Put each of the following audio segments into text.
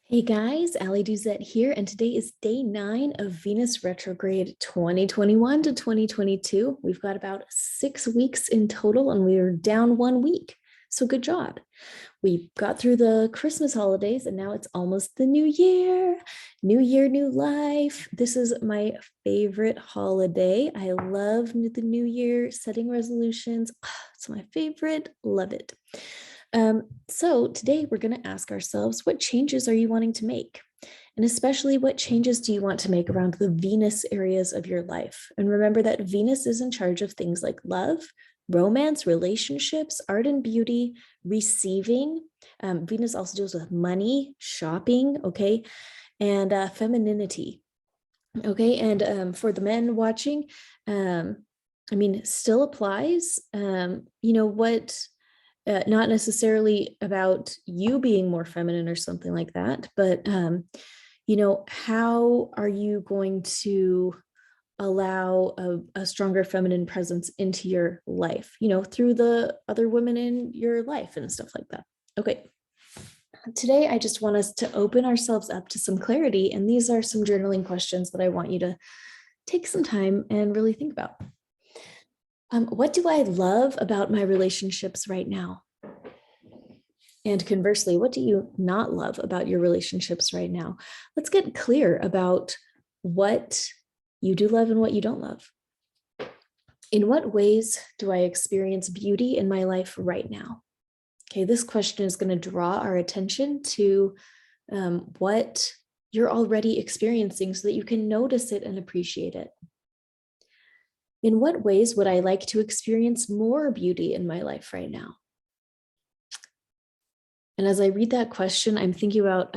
Hey guys, Ali Duzette here, and today is day 9 of Venus Retrograde 2021 to 2022. We've got about 6 weeks in total, and we are down 1 week. So good job. We got through the Christmas holidays, and now it's almost the new year. New year, new life. This is my favorite holiday. I love the new year, setting resolutions. It's my favorite. Love it. So today we're going to ask ourselves, what changes are you wanting to make? And especially, what changes do you want to make around the Venus areas of your life? And remember that Venus is in charge of things like love, romance, relationships, art and beauty, receiving. Venus also deals with money, shopping, okay, and femininity. Okay, and for the men watching, still applies. What not necessarily about you being more feminine or something like that, but how are you going to allow a stronger feminine presence into your life, through the other women in your life and stuff like that. Okay. Today, I just want us to open ourselves up to some clarity. And these are some journaling questions that I want you to take some time and really think about. What do I love about my relationships right now? And conversely, what do you not love about your relationships right now? Let's get clear about what you do love and what you don't love. In what ways do I experience beauty in my life right now? Okay, this question is going to draw our attention to what you're already experiencing so that you can notice it and appreciate it. In what ways would I like to experience more beauty in my life right now? And as I read that question, I'm thinking about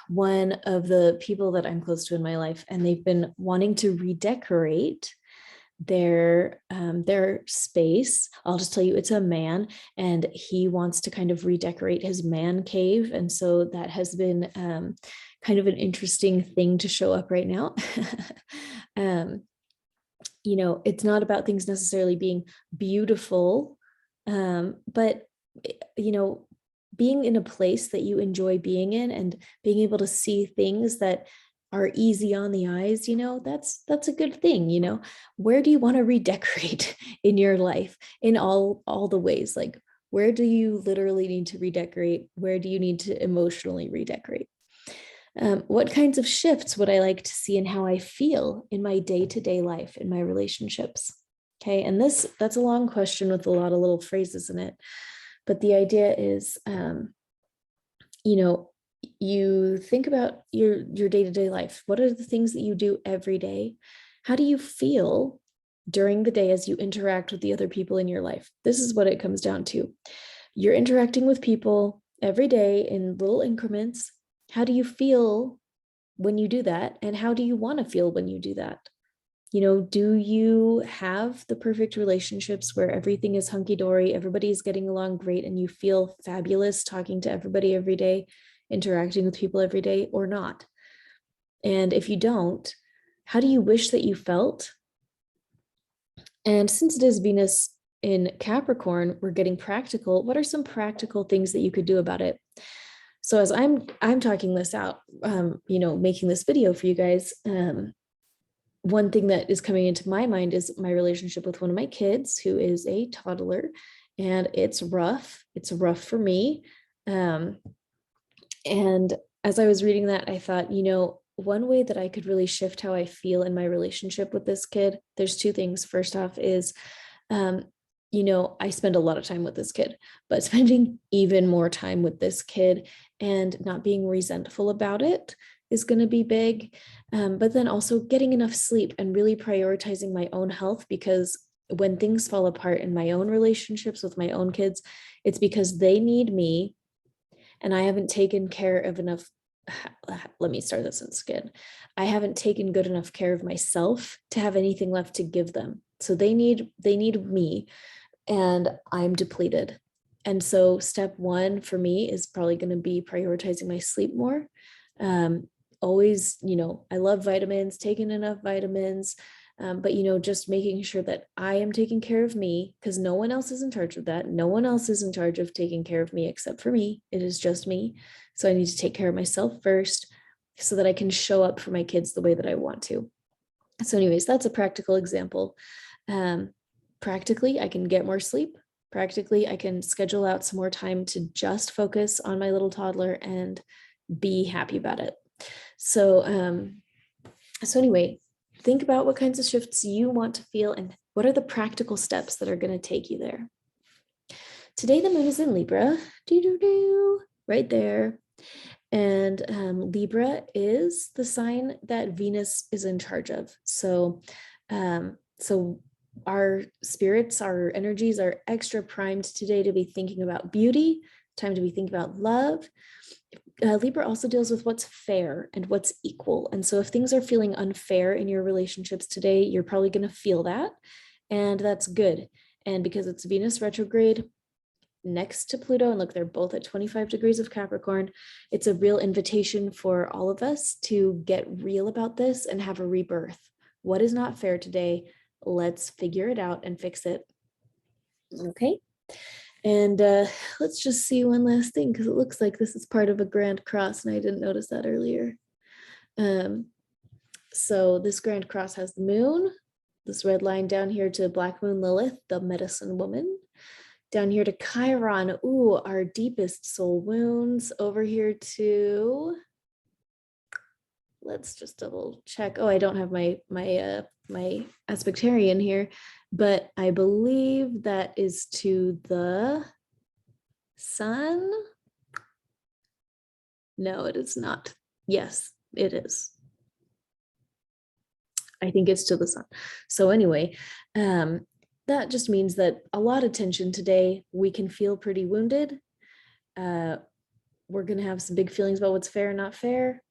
one of the people that I'm close to in my life, and they've been wanting to redecorate their space. I'll just tell you, it's a man, and he wants to kind of redecorate his man cave. And so that has been kind of an interesting thing to show up right now. It's not about things necessarily being beautiful, but being in a place that you enjoy being in and being able to see things that are easy on the eyes, that's a good thing. Where do you want to redecorate in your life in all the ways? Like, where do you literally need to redecorate? Where do you need to emotionally redecorate? What kinds of shifts would I like to see in how I feel in my day-to-day life, in my relationships? Okay, and that's a long question with a lot of little phrases in it. But the idea is, you think about your day-to-day life. What are the things that you do every day? How do you feel during the day as you interact with the other people in your life? This is what it comes down to. You're interacting with people every day in little increments. How do you feel when you do that? And how do you want to feel when you do that? Do you have the perfect relationships where everything is hunky-dory, everybody's getting along great, and you feel fabulous talking to everybody every day, interacting with people every day, or not? And if you don't, how do you wish that you felt? And since it is Venus in Capricorn, we're getting practical. What are some practical things that you could do about it? So as I'm talking this out, making this video for you guys, one thing that is coming into my mind is my relationship with one of my kids, who is a toddler, and it's rough. It's rough for me. And as I was reading that, I thought, one way that I could really shift how I feel in my relationship with this kid, there's two things. First off is, I spend a lot of time with this kid, but spending even more time with this kid and not being resentful about it is going to be big. But then also getting enough sleep and really prioritizing my own health, because when things fall apart in my own relationships with my own kids, it's because they need me and I haven't taken care of enough. Let me start this again. I haven't taken good enough care of myself to have anything left to give them. So they need me, and I'm depleted. And so step one for me is probably going to be prioritizing my sleep more. Always, I love vitamins, taking enough vitamins, But, just making sure that I am taking care of me, because no one else is in charge of that. No one else is in charge of taking care of me except for me. It is just me. So I need to take care of myself first so that I can show up for my kids the way that I want to. So anyways, that's a practical example. Practically, I can get more sleep. Practically, I can schedule out some more time to just focus on my little toddler and be happy about it. So anyway, think about what kinds of shifts you want to feel and what are the practical steps that are going to take you there. Today, the moon is in Libra, right there. And Libra is the sign that Venus is in charge of. So our spirits, our energies are extra primed today to be thinking about beauty, time to be thinking about love. Libra also deals with what's fair and what's equal. And so if things are feeling unfair in your relationships today, you're probably going to feel that. And that's good. And because it's Venus retrograde next to Pluto, and look, they're both at 25 degrees of Capricorn, it's a real invitation for all of us to get real about this and have a rebirth. What is not fair today? Let's figure it out and fix it. Okay. And let's just see one last thing, because it looks like this is part of a grand cross, and I didn't notice that earlier. So this grand cross has the moon, this red line down here to Black Moon Lilith, the medicine woman. Down here to Chiron, our deepest soul wounds. Over here to, let's just double check. I don't have my aspectarian here, but I believe that is to the sun. No, it is not. Yes, it is. I think it's to the sun. So anyway, that just means that a lot of tension today. We can feel pretty wounded. We're going to have some big feelings about what's fair and not fair.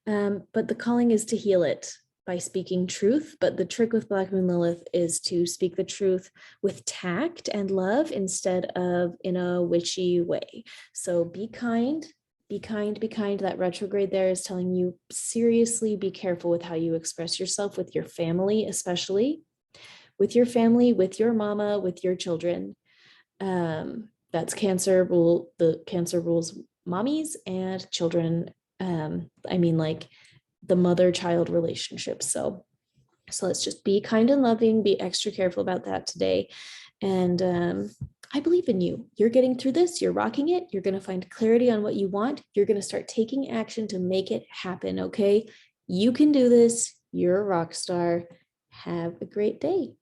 But the calling is to heal it by speaking truth. But the trick with Black Moon Lilith is to speak the truth with tact and love instead of in a witchy way. So be kind, be kind, be kind. That retrograde there is telling you seriously be careful with how you express yourself with your family, especially with your family, with your mama, with your children. That's Cancer rule. The Cancer rules mommies and children. I mean, like the mother-child relationship. So let's just be kind and loving, be extra careful about that today. And I believe in you. You're getting through this. You're rocking it. You're going to find clarity on what you want. You're going to start taking action to make it happen. Okay. You can do this. You're a rock star. Have a great day.